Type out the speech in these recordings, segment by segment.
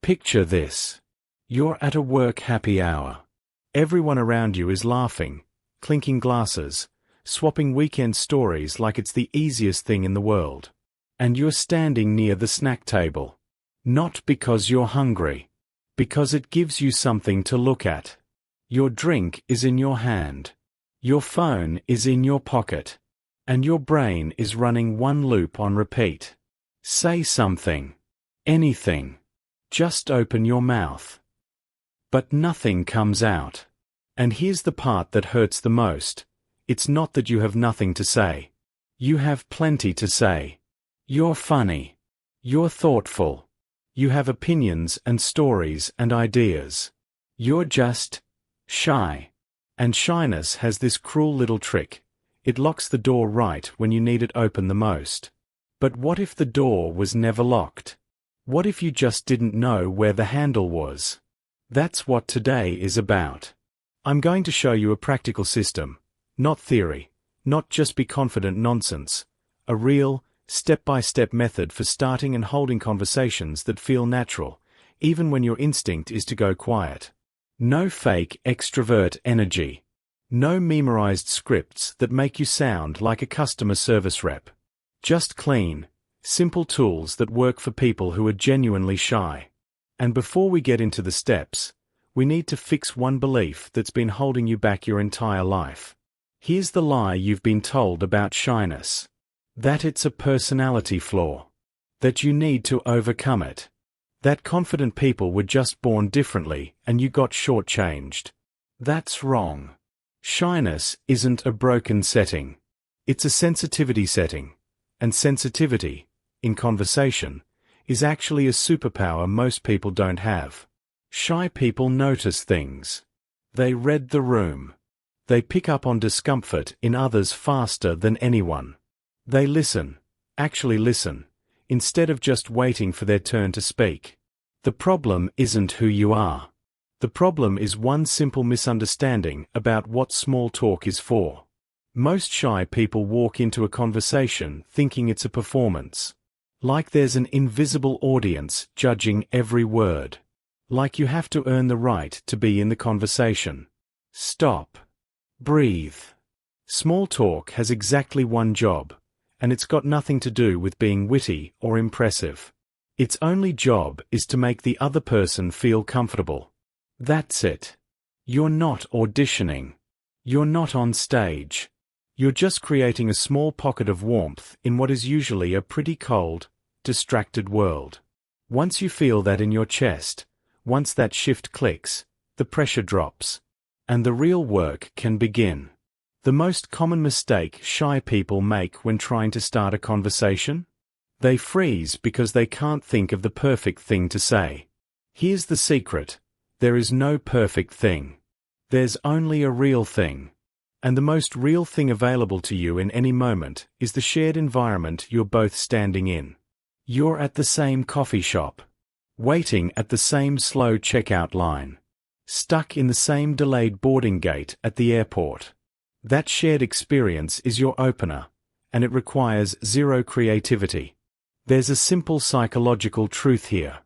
Picture this. You're at a work happy hour. Everyone around you is laughing, clinking glasses, swapping weekend stories like it's the easiest thing in the world. And you're standing near the snack table. Not because you're hungry. Because it gives you something to look at. Your drink is in your hand. Your phone is in your pocket. And your brain is running one loop on repeat. Say something. Anything. Just open your mouth. But nothing comes out. And here's the part that hurts the most. It's not that you have nothing to say. You have plenty to say. You're funny. You're thoughtful. You have opinions and stories and ideas. You're just shy. And shyness has this cruel little trick. It locks the door right when you need it open the most. But what if the door was never locked? What if you just didn't know where the handle was? That's what today is about. I'm going to show you a practical system, not theory, not just be confident nonsense, a real, step-by-step method for starting and holding conversations that feel natural, even when your instinct is to go quiet. No fake extrovert energy. No memorized scripts that make you sound like a customer service rep. Just clean, simple tools that work for people who are genuinely shy. And before we get into the steps, we need to fix one belief that's been holding you back your entire life. Here's the lie you've been told about shyness. That it's a personality flaw. That you need to overcome it. That confident people were just born differently and you got shortchanged. That's wrong. Shyness isn't a broken setting. It's a sensitivity setting. And sensitivity, in conversation, is actually a superpower most people don't have. Shy people notice things. They read the room. They pick up on discomfort in others faster than anyone. They listen, actually listen, instead of just waiting for their turn to speak. The problem isn't who you are. The problem is one simple misunderstanding about what small talk is for. Most shy people walk into a conversation thinking it's a performance. Like there's an invisible audience judging every word. Like you have to earn the right to be in the conversation. Stop. Breathe. Small talk has exactly one job. And it's got nothing to do with being witty or impressive. Its only job is to make the other person feel comfortable. That's it. You're not auditioning. You're not on stage. You're just creating a small pocket of warmth in what is usually a pretty cold, distracted world. Once you feel that in your chest, once that shift clicks, the pressure drops. And the real work can begin. The most common mistake shy people make when trying to start a conversation? They freeze because they can't think of the perfect thing to say. Here's the secret. There is no perfect thing. There's only a real thing. And the most real thing available to you in any moment is the shared environment you're both standing in. You're at the same coffee shop. Waiting at the same slow checkout line. Stuck in the same delayed boarding gate at the airport. That shared experience is your opener, and it requires zero creativity. There's a simple psychological truth here.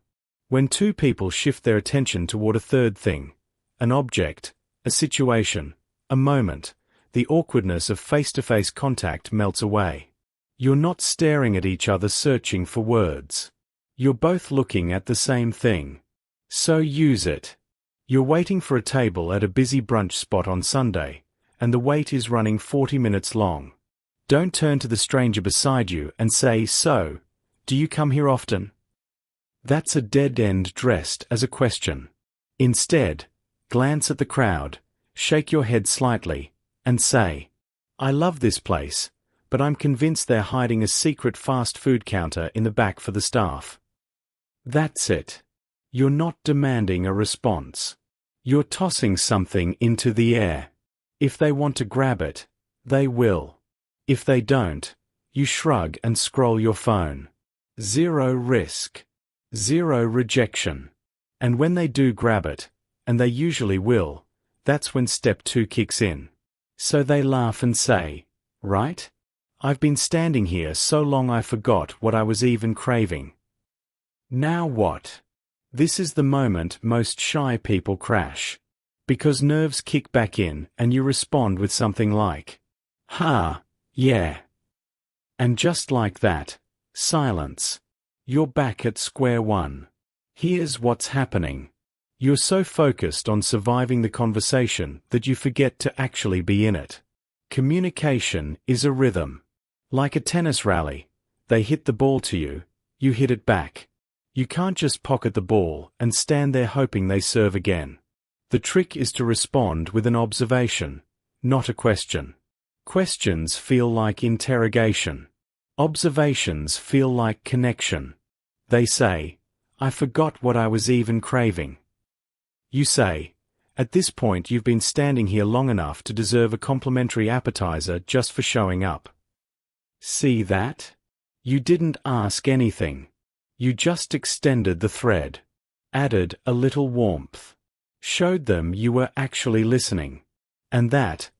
When two people shift their attention toward a third thing, an object, a situation, a moment, the awkwardness of face-to-face contact melts away. You're not staring at each other searching for words. You're both looking at the same thing. So use it. You're waiting for a table at a busy brunch spot on Sunday, and the wait is running 40 minutes long. Don't turn to the stranger beside you and say, "So, do you come here often?" That's a dead end dressed as a question. Instead, glance at the crowd, shake your head slightly, and say, "I love this place, but I'm convinced they're hiding a secret fast food counter in the back for the staff." That's it. You're not demanding a response. You're tossing something into the air. If they want to grab it, they will. If they don't, you shrug and scroll your phone. Zero risk. Zero rejection. And when they do grab it, and they usually will, that's when step 2 kicks in. So they laugh and say, "Right? I've been standing here so long I forgot what I was even craving." Now what? This is the moment most shy people crash. Because nerves kick back in and you respond with something like, "Ha, yeah." And just like that, silence. You're back at square one. Here's what's happening. You're so focused on surviving the conversation that you forget to actually be in it. Communication is a rhythm. Like a tennis rally, they hit the ball to you, you hit it back. You can't just pocket the ball and stand there hoping they serve again. The trick is to respond with an observation, not a question. Questions feel like interrogation. Observations feel like connection. They say, "I forgot what I was even craving." You say, "At this point you've been standing here long enough to deserve a complimentary appetizer just for showing up." See that? You didn't ask anything. You just extended the thread. Added a little warmth. Showed them you were actually listening. And that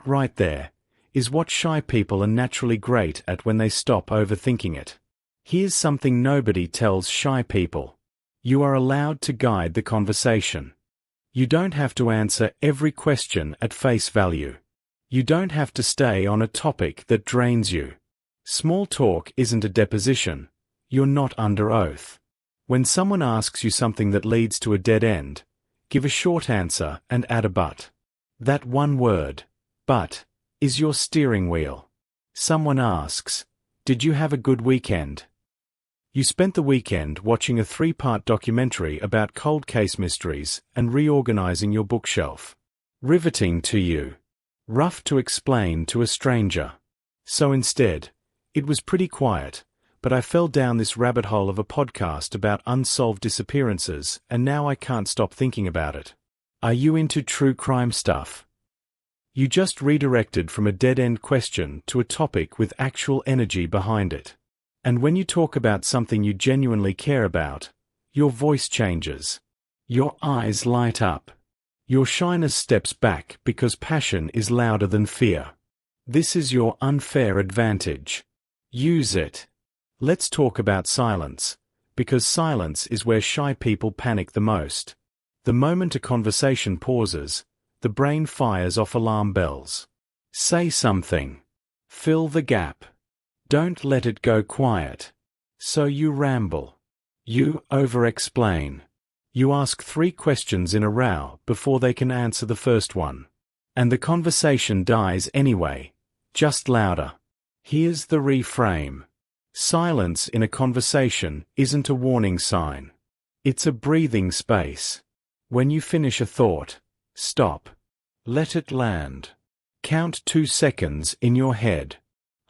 right there, is what shy people are naturally great at when they stop overthinking it. Here's something nobody tells shy people. You are allowed to guide the conversation. You don't have to answer every question at face value. You don't have to stay on a topic that drains you. Small talk isn't a deposition. You're not under oath. When someone asks you something that leads to a dead end, give a short answer and add a but. That one word, but, is your steering wheel. Someone asks, "Did you have a good weekend?" You spent the weekend watching a 3-part documentary about cold case mysteries and reorganizing your bookshelf. Riveting to you. Rough to explain to a stranger. So instead, it was pretty quiet, but I fell down this rabbit hole of a podcast about unsolved disappearances and now I can't stop thinking about it. Are you into true crime stuff? You just redirected from a dead-end question to a topic with actual energy behind it. And when you talk about something you genuinely care about, your voice changes. Your eyes light up. Your shyness steps back because passion is louder than fear. This is your unfair advantage. Use it. Let's talk about silence, because silence is where shy people panic the most. The moment a conversation pauses, the brain fires off alarm bells. Say something. Fill the gap. Don't let it go quiet. So you ramble. You over-explain. You ask 3 questions in a row before they can answer the first one. And the conversation dies anyway, just louder. Here's the reframe. Silence in a conversation isn't a warning sign. It's a breathing space. When you finish a thought, stop. Let it land. Count 2 seconds in your head.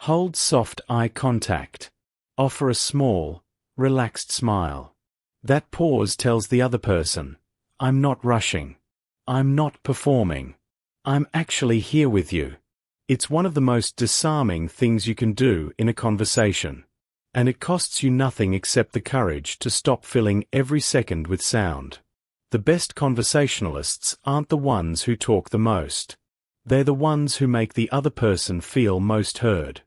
Hold soft eye contact. Offer a small, relaxed smile. That pause tells the other person, "I'm not rushing. I'm not performing. I'm actually here with you." It's one of the most disarming things you can do in a conversation. And it costs you nothing except the courage to stop filling every second with sound. The best conversationalists aren't the ones who talk the most. They're the ones who make the other person feel most heard.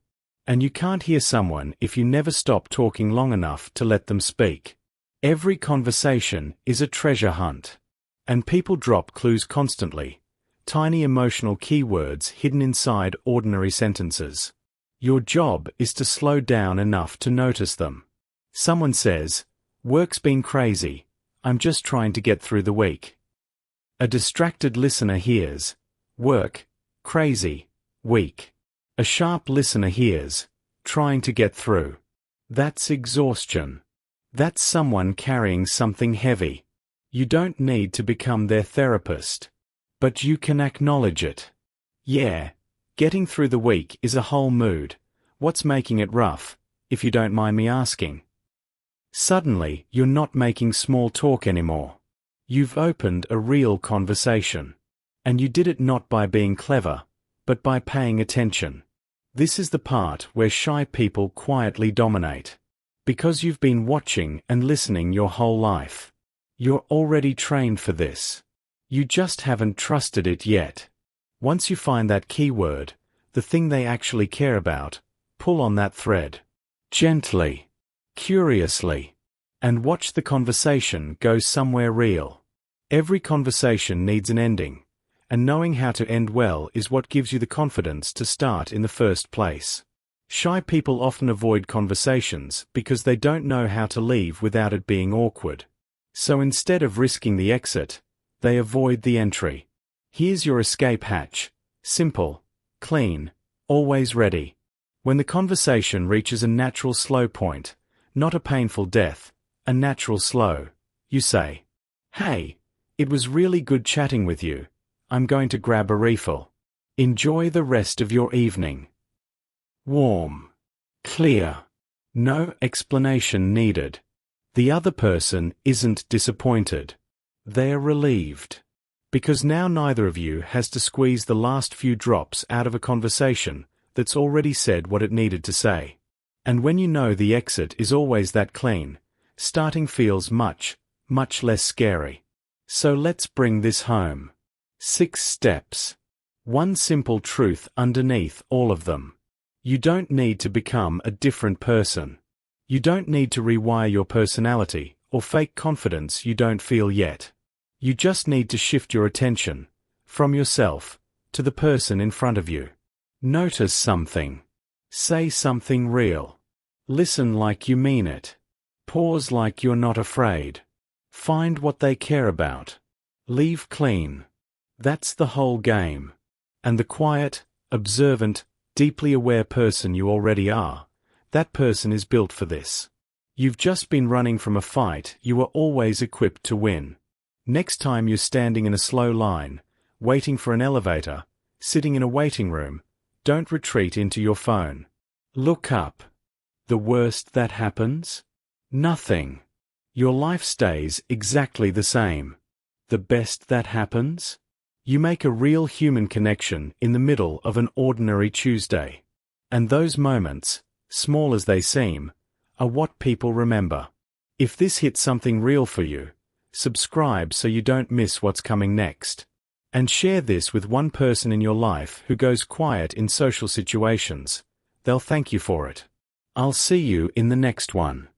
And you can't hear someone if you never stop talking long enough to let them speak. Every conversation is a treasure hunt. And people drop clues constantly. Tiny emotional keywords hidden inside ordinary sentences. Your job is to slow down enough to notice them. Someone says, "Work's been crazy. I'm just trying to get through the week." A distracted listener hears, "Work, crazy, week." A sharp listener hears, "Trying to get through." That's exhaustion. That's someone carrying something heavy. You don't need to become their therapist. But you can acknowledge it. Yeah, getting through the week is a whole mood. What's making it rough, if you don't mind me asking? Suddenly, you're not making small talk anymore. You've opened a real conversation. And you did it not by being clever, but by paying attention. This is the part where shy people quietly dominate. Because you've been watching and listening your whole life. You're already trained for this. You just haven't trusted it yet. Once you find that keyword, the thing they actually care about, pull on that thread. Gently. Curiously. And watch the conversation go somewhere real. Every conversation needs an ending, and knowing how to end well is what gives you the confidence to start in the first place. Shy people often avoid conversations because they don't know how to leave without it being awkward. So instead of risking the exit, they avoid the entry. Here's your escape hatch. Simple, clean, always ready. When the conversation reaches a natural slow point, not a painful death, a natural slow, you say, "Hey, it was really good chatting with you. I'm going to grab a refill. Enjoy the rest of your evening." Warm. Clear. No explanation needed. The other person isn't disappointed. They're relieved. Because now neither of you has to squeeze the last few drops out of a conversation that's already said what it needed to say. And when you know the exit is always that clean, starting feels much, much less scary. So let's bring this home. 6 steps. One simple truth underneath all of them. You don't need to become a different person. You don't need to rewire your personality or fake confidence you don't feel yet. You just need to shift your attention from yourself to the person in front of you. Notice something. Say something real. Listen like you mean it. Pause like you're not afraid. Find what they care about. Leave clean. That's the whole game. And the quiet, observant, deeply aware person you already are, that person is built for this. You've just been running from a fight you were always equipped to win. Next time you're standing in a slow line, waiting for an elevator, sitting in a waiting room, don't retreat into your phone. Look up. The worst that happens? Nothing. Your life stays exactly the same. The best that happens? You make a real human connection in the middle of an ordinary Tuesday. And those moments, small as they seem, are what people remember. If this hit something real for you, subscribe so you don't miss what's coming next. And share this with one person in your life who goes quiet in social situations. They'll thank you for it. I'll see you in the next one.